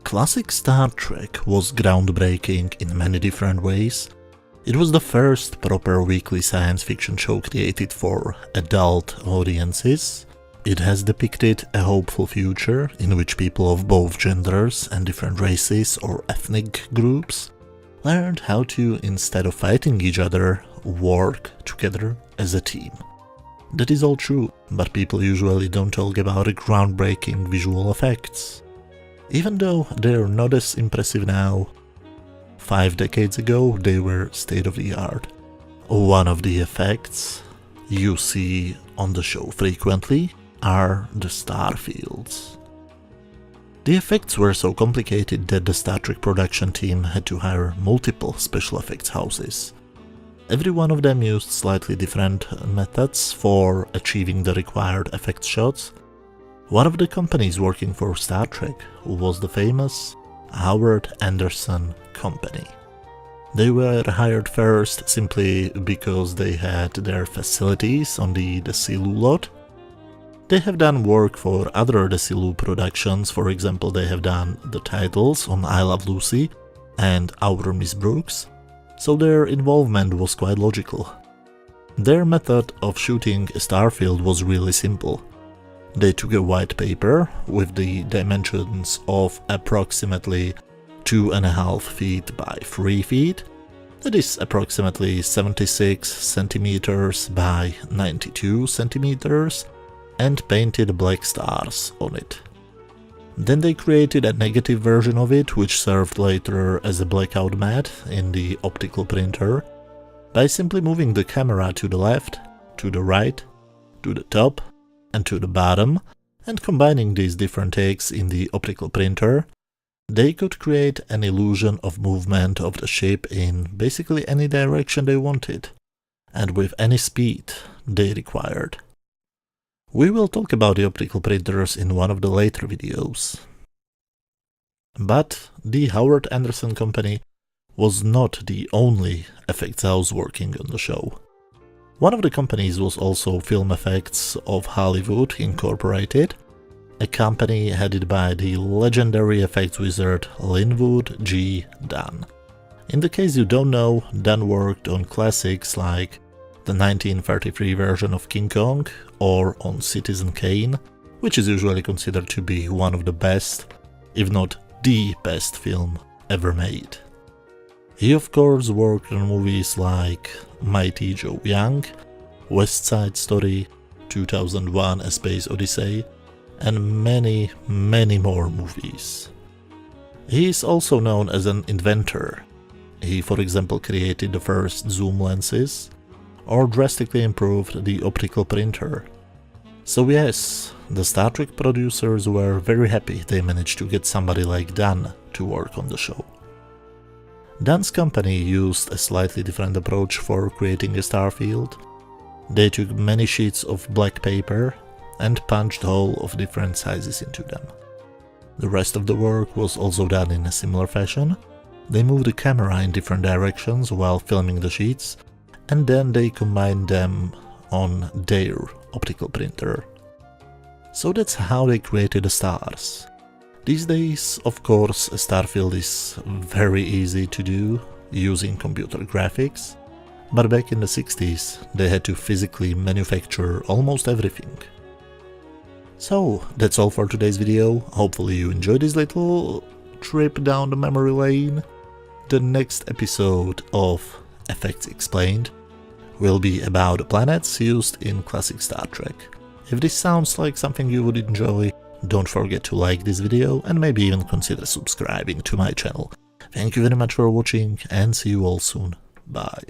Classic Star Trek was groundbreaking in many different ways. It was the first proper weekly science fiction show created for adult audiences. It has depicted a hopeful future in which people of both genders and different races or ethnic groups learned how to, instead of fighting each other, work together as a team. That is all true, but people usually don't talk about the groundbreaking visual effects. Even though they're not as impressive now, 5 decades ago they were state-of-the-art. One of the effects you see on the show frequently are the star fields. The effects were so complicated that the Star Trek production team had to hire multiple special effects houses. Every one of them used slightly different methods for achieving the required effect shots. One of the companies working for Star Trek was the famous Howard Anderson Company. They were hired first simply because they had their facilities on the Desilu lot. They have done work for other Desilu productions. For example, they have done the titles on I Love Lucy and Our Miss Brooks, so their involvement was quite logical. Their method of shooting a starfield was really simple. They took a white paper with the dimensions of approximately 2.5 feet by 3 feet, that is approximately 76 centimeters by 92 centimeters, and painted black stars on it. Then they created a negative version of it, which served later as a blackout mat in the optical printer, by simply moving the camera to the left, to the right, to the top, and to the bottom, and combining these different takes in the optical printer. They could create an illusion of movement of the ship in basically any direction they wanted, and with any speed they required. We will talk about the optical printers in one of the later videos. But the Howard Anderson Company was not the only effects house working on the show. One of the companies was also Film Effects of Hollywood Incorporated, a company headed by the legendary effects wizard Linwood G. Dunn. In the case you don't know, Dunn worked on classics like the 1933 version of King Kong or on Citizen Kane, which is usually considered to be one of the best, if not the best film ever made. He of course worked on movies like Mighty Joe Young, West Side Story, 2001: A Space Odyssey, and many more movies. He is also known as an inventor. He, for example, created the first zoom lenses, or drastically improved the optical printer. So yes, the Star Trek producers were very happy they managed to get somebody like Dunn to work on the show. Dunn's company used a slightly different approach for creating a starfield. They took many sheets of black paper and punched holes of different sizes into them. The rest of the work was also done in a similar fashion. They moved the camera in different directions while filming the sheets, and then they combined them on their optical printer. So that's how they created the stars. These days, of course, a starfield is very easy to do using computer graphics, but back in the 60s they had to physically manufacture almost everything. So that's all for today's video. Hopefully you enjoyed this little trip down the memory lane. The next episode of Effects Explained will be about the planets used in classic Star Trek. If this sounds like something you would enjoy, don't forget to like this video and maybe even consider subscribing to my channel. Thank you very much for watching and see you all soon. Bye.